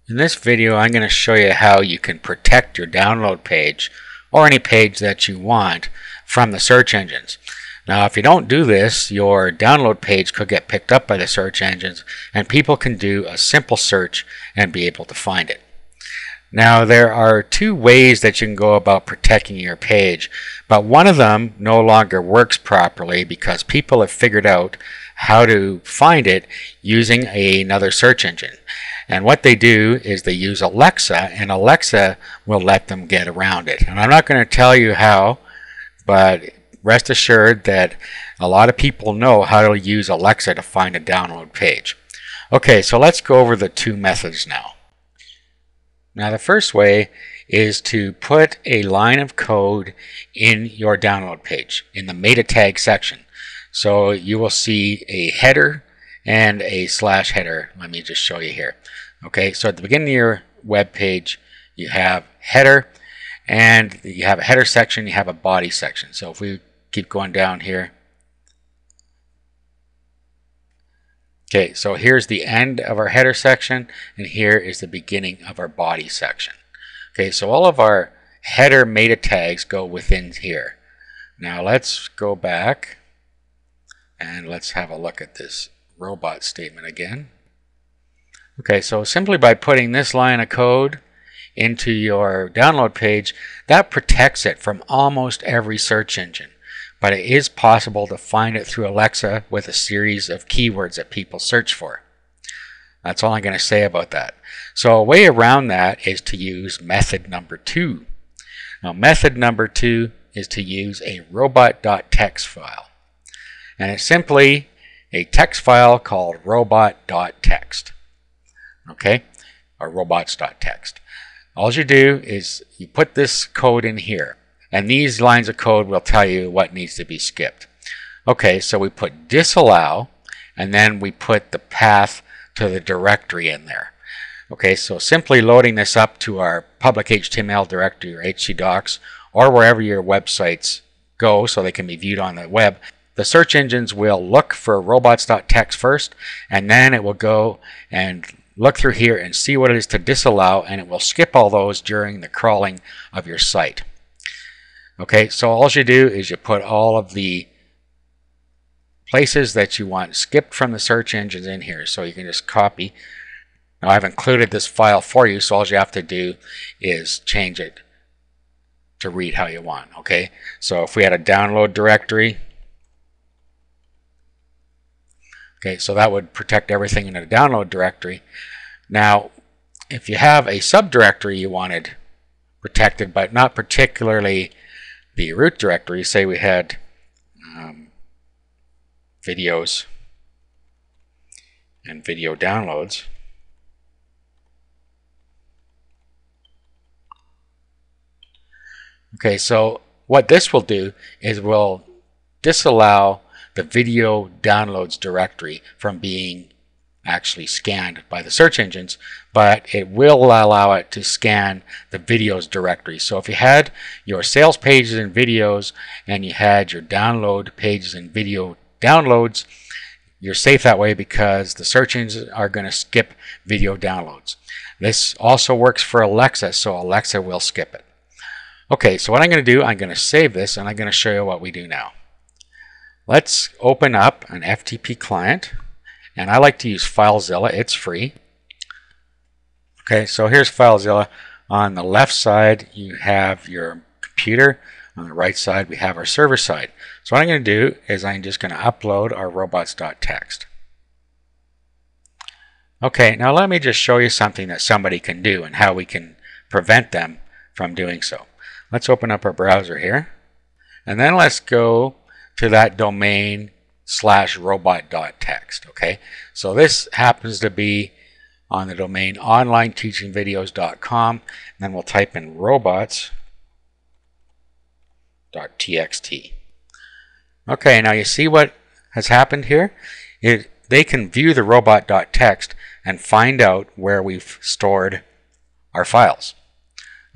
In this video, I'm going to show you how you can protect your download page or any page that you want from the search engines. Now, if you don't do this, your download page could get picked up by the search engines and people can do a simple search and be able to find it. Now, there are two ways that you can go about protecting your page, but one of them no longer works properly because people have figured out how to find it using another search engine. And what they do is they use Alexa, and Alexa will let them get around it. And I'm not going to tell you how, but rest assured that a lot of people know how to use Alexa to find a download page. Okay, so let's go over the two methods now. Now, the first way is to put a line of code in your download page in the meta tag section. So you will see a header and a slash header. Let me just show you here. Okay, so at the beginning of your web page, you have header, and you have a header section, you have a body section. So if we keep going down here, okay, so here's the end of our header section, and here is the beginning of our body section. Okay, so all of our header meta tags go within here. Now let's go back and let's have a look at this robot statement again. Okay, so simply by putting this line of code into your download page, that protects it from almost every search engine. But it is possible to find it through Alexa with a series of keywords that people search for. That's all I'm going to say about that. So a way around that is to use method number 2. Now, method number 2 is to use a robot.txt file. And it's simply a text file called robot.txt. Okay, or robots.txt. All you do is you put this code in here, and these lines of code will tell you what needs to be skipped. Okay, so we put disallow, and then we put the path to the directory in there. Okay, so simply loading this up to our public HTML directory or htdocs or wherever your websites go so they can be viewed on the web. The search engines will look for robots.txt first, and then it will go and look through here and see what it is to disallow, and it will skip all those during the crawling of your site. Okay, so all you do is you put all of the places that you want skipped from the search engines in here, so you can just copy. Now, I've included this file for you, so all you have to do is change it to read how you want. Okay, so if we had a download directory, okay, so that would protect everything in a download directory. Now, if you have a subdirectory you wanted protected, but not particularly the root directory, say we had videos and video downloads. Okay, so what this will do is we'll disallow the video downloads directory from being actually scanned by the search engines, but it will allow it to scan the videos directory. So if you had your sales pages and videos and you had your download pages and video downloads, you're safe that way because the search engines are going to skip video downloads. This also works for Alexa, so Alexa will skip it. Okay, so what I'm going to do, I'm going to save this and I'm going to show you what we do now. Let's open up an FTP client, and I like to use FileZilla. It's free. Okay, so here's FileZilla. On the left side, you have your computer. On the right side, we have our server side. So what I'm going to do is I'm just going to upload our robots.txt. Okay, now let me just show you something that somebody can do and how we can prevent them from doing so. Let's open up our browser here, and then let's go to that domain /robot.txt. Okay, so this happens to be on the domain onlineteachingvideos.com, and then we'll type in robots.txt. Okay, now you see what has happened here? They can view the robot.txt and find out where we've stored our files.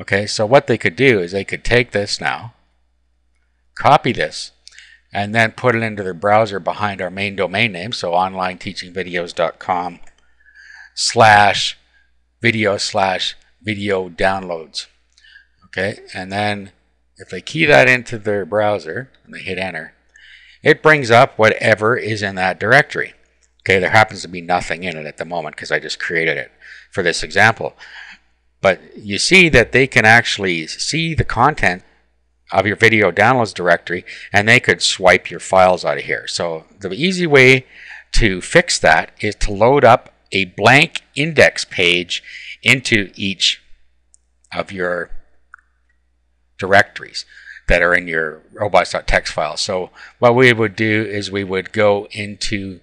Okay, so what they could do is they could take this now, copy this, and then put it into their browser behind our main domain name, so onlineteachingvideos.com video/video downloads. Okay, and then if they key that into their browser and they hit enter, it brings up whatever is in that directory. Okay, there happens to be nothing in it at the moment because I just created it for this example. But you see that they can actually see the content of your video downloads directory, and they could swipe your files out of here. So the easy way to fix that is to load up a blank index page into each of your directories that are in your robots.txt file. So what we would do is we would go into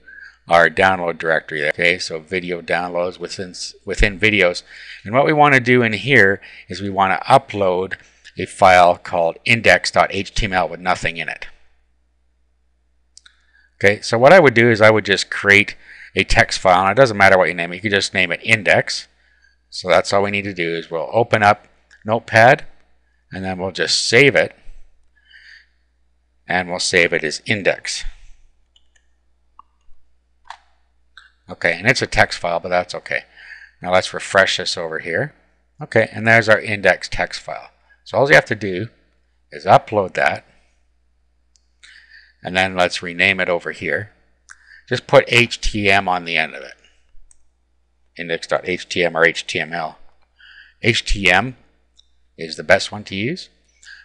our download directory. Okay, so video downloads within videos, and what we want to do in here is we want to upload a file called index.html with nothing in it. Okay, so what I would do is I would just create a text file, and it doesn't matter what you name it, you can just name it index. So that's all we need to do is we'll open up Notepad, and then we'll just save it, and we'll save it as index. Okay, and it's a text file, but that's okay. Now let's refresh this over here. Okay, and there's our index text file. So all you have to do is upload that, and then let's rename it over here. Just put HTM on the end of it. Index.htm or HTML. HTM is the best one to use.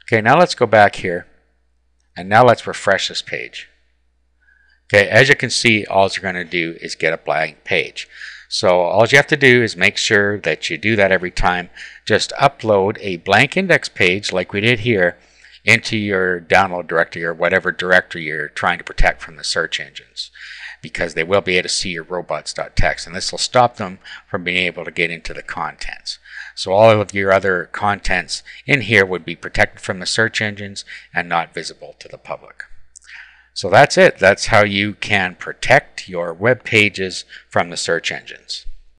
Okay, now let's go back here, and now let's refresh this page. Okay, as you can see, all you're going to do is get a blank page. So all you have to do is make sure that you do that every time. Just upload a blank index page like we did here into your download directory or whatever directory you're trying to protect from the search engines, because they will be able to see your robots.txt, and this will stop them from being able to get into the contents. So all of your other contents in here would be protected from the search engines and not visible to the public. So that's it. That's how you can protect your web pages from the search engines.